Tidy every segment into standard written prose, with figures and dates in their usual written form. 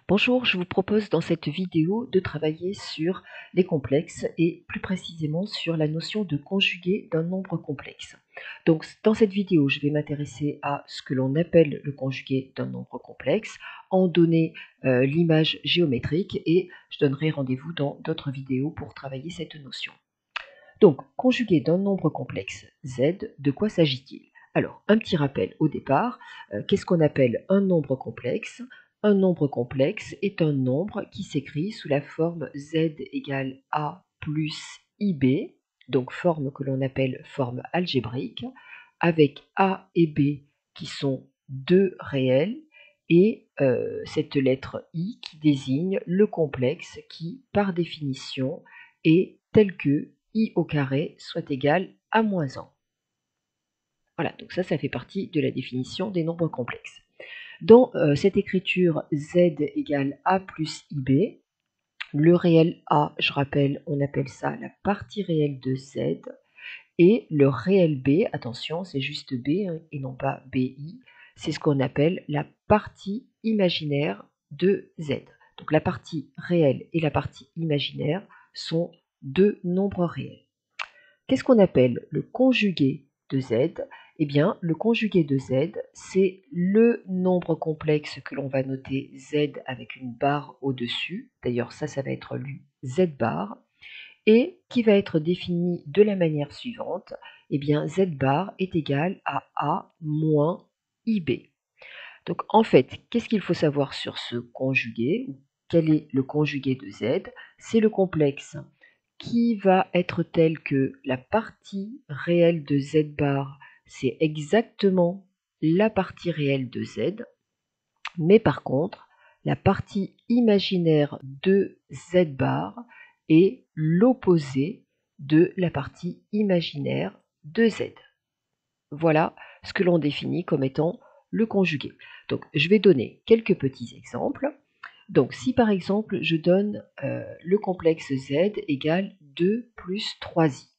Bonjour, je vous propose dans cette vidéo de travailler sur les complexes et plus précisément sur la notion de conjugué d'un nombre complexe. Donc dans cette vidéo, je vais m'intéresser à ce que l'on appelle le conjugué d'un nombre complexe, en donner l'image géométrique et je donnerai rendez-vous dans d'autres vidéos pour travailler cette notion. Donc, conjugué d'un nombre complexe z, de quoi s'agit-il? Alors, un petit rappel au départ, qu'est-ce qu'on appelle un nombre complexe? Un nombre complexe est un nombre qui s'écrit sous la forme z égale a plus ib, donc forme que l'on appelle forme algébrique, avec a et b qui sont deux réels, et cette lettre i qui désigne le complexe qui, par définition, est tel que i au carré soit égal à moins 1. Voilà, donc ça fait partie de la définition des nombres complexes. Dans cette écriture z égale a plus ib, le réel a, je rappelle, on appelle ça la partie réelle de z, et le réel b, attention, c'est juste b hein, et non pas bi, c'est ce qu'on appelle la partie imaginaire de z. Donc la partie réelle et la partie imaginaire sont deux nombres réels. Qu'est-ce qu'on appelle le conjugué de z? Eh bien, le conjugué de z, c'est le nombre complexe que l'on va noter z avec une barre au-dessus. D'ailleurs, ça va être lu z bar. Et qui va être défini de la manière suivante. Eh bien, z bar est égal à a moins ib. Donc, en fait, qu'est-ce qu'il faut savoir sur ce conjugué? Quel est le conjugué de z? C'est le complexe qui va être tel que la partie réelle de z bar, c'est exactement la partie réelle de z, mais par contre, la partie imaginaire de z bar est l'opposé de la partie imaginaire de z. Voilà ce que l'on définit comme étant le conjugué. Donc, je vais donner quelques petits exemples. Donc, si par exemple, je donne le complexe z égale 2 plus 3i,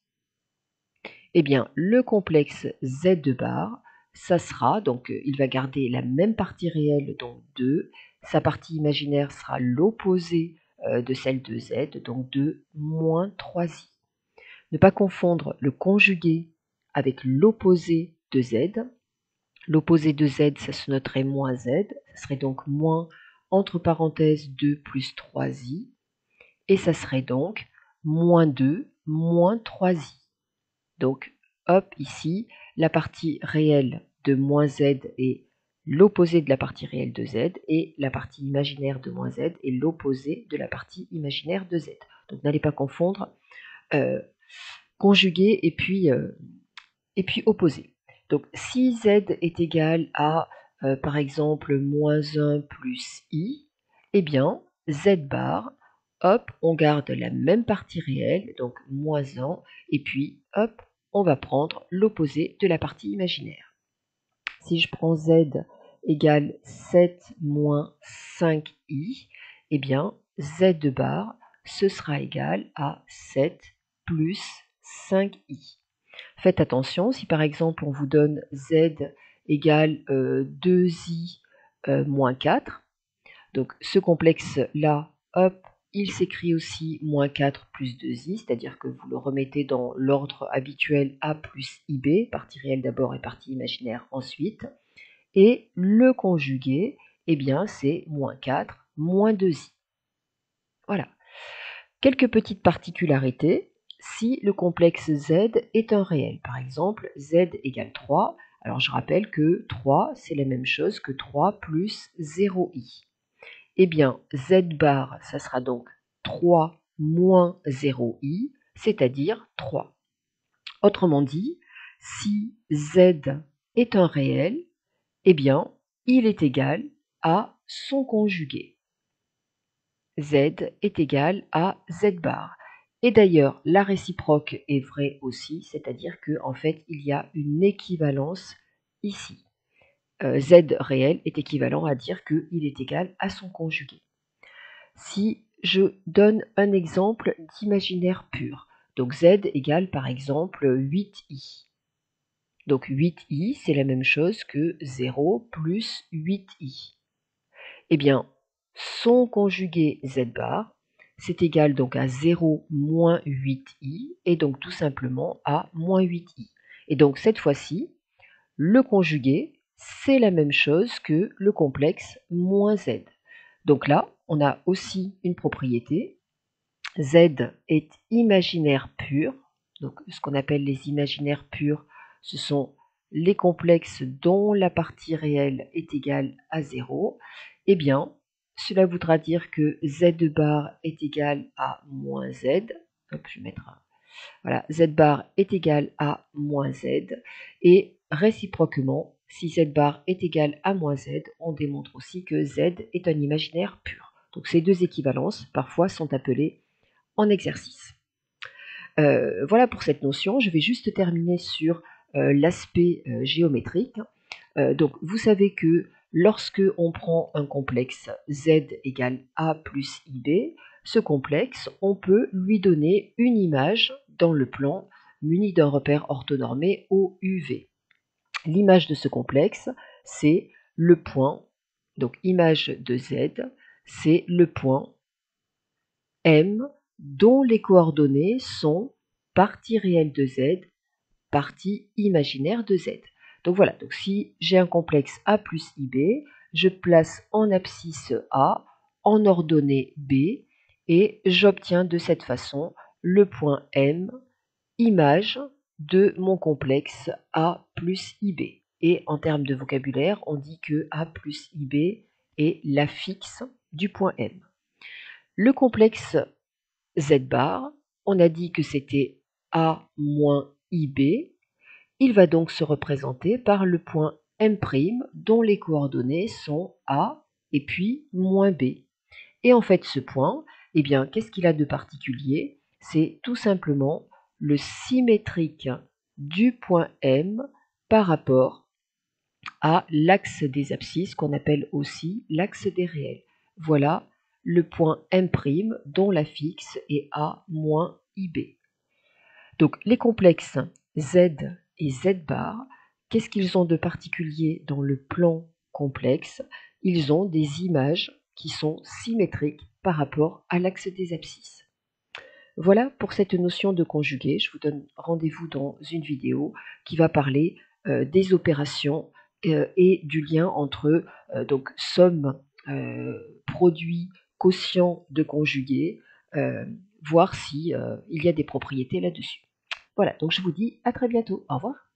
eh bien, le complexe z de bar, ça sera, donc il va garder la même partie réelle, donc 2, sa partie imaginaire sera l'opposé de celle de z, donc 2 moins 3i. Ne pas confondre le conjugué avec l'opposé de z. L'opposé de z, ça se noterait moins z, ça serait donc moins, entre parenthèses, 2 plus 3i, et ça serait donc moins 2 moins 3i. Donc, hop, ici, la partie réelle de moins z est l'opposé de la partie réelle de z, et la partie imaginaire de moins z est l'opposé de la partie imaginaire de z. Donc, n'allez pas confondre conjugué et puis opposé. Donc, si z est égal à, par exemple, moins 1 plus i, eh bien, z bar, hop, on garde la même partie réelle, donc moins 1, et puis, hop, on va prendre l'opposé de la partie imaginaire. Si je prends z égale 7 moins 5i, eh bien, z de bar, ce sera égal à 7 plus 5i. Faites attention, si par exemple on vous donne z égale 2i moins 4, donc ce complexe-là, hop, il s'écrit aussi moins 4 plus 2i, c'est-à-dire que vous le remettez dans l'ordre habituel a plus ib, partie réelle d'abord et partie imaginaire ensuite, et le conjugué, eh bien c'est moins 4 moins 2i. Voilà. Quelques petites particularités. Si le complexe z est un réel, par exemple z égale 3, alors je rappelle que 3 c'est la même chose que 3 plus 0i. Eh bien z bar, ça sera donc 3 moins 0i, c'est-à-dire 3. Autrement dit, si z est un réel, eh bien il est égal à son conjugué. Z est égal à z bar. Et d'ailleurs, la réciproque est vraie aussi, c'est-à-dire qu'en fait, il y a une équivalence ici. Z réel est équivalent à dire qu'il est égal à son conjugué. Si je donne un exemple d'imaginaire pur, donc z égale par exemple 8i. Donc 8i, c'est la même chose que 0 plus 8i. Eh bien, son conjugué z bar, c'est égal donc à 0 moins 8i, et donc tout simplement à moins 8i. Et donc cette fois-ci, le conjugué, c'est la même chose que le complexe moins z. Donc là, on a aussi une propriété. Z est imaginaire pur. Donc ce qu'on appelle les imaginaires purs, ce sont les complexes dont la partie réelle est égale à 0. Eh bien, cela voudra dire que z bar est égal à moins z. Hop, je vais mettre un. Voilà, z bar est égal à moins z. Et réciproquement, si z bar est égal à moins z, on démontre aussi que z est un imaginaire pur. Donc ces deux équivalences, parfois, sont appelées en exercice. Voilà pour cette notion. Je vais juste terminer sur l'aspect géométrique. Donc vous savez que lorsque on prend un complexe z égale a plus ib, ce complexe, on peut lui donner une image dans le plan muni d'un repère orthonormé OUV. L'image de ce complexe, c'est le point, donc image de z, c'est le point M dont les coordonnées sont partie réelle de z, partie imaginaire de z. Donc voilà, donc si j'ai un complexe A plus IB, je place en abscisse A, en ordonnée B, et j'obtiens de cette façon le point M, image de mon complexe A plus IB. Et en termes de vocabulaire, on dit que A plus IB est l'affixe du point M. Le complexe Z bar, on a dit que c'était A moins IB. Il va donc se représenter par le point M' dont les coordonnées sont A et puis moins B. Et en fait, ce point, eh bien, qu'est-ce qu'il a de particulier? C'est tout simplement le symétrique du point M par rapport à l'axe des abscisses qu'on appelle aussi l'axe des réels. Voilà le point M' dont l'affixe est A moins IB. Donc les complexes Z et Z bar, qu'est-ce qu'ils ont de particulier dans le plan complexe? Ils ont des images qui sont symétriques par rapport à l'axe des abscisses. Voilà pour cette notion de conjugué. Je vous donne rendez-vous dans une vidéo qui va parler des opérations et du lien entre donc somme, produit, quotient de conjugué, voir si il y a des propriétés là-dessus. Voilà, donc je vous dis à très bientôt. Au revoir.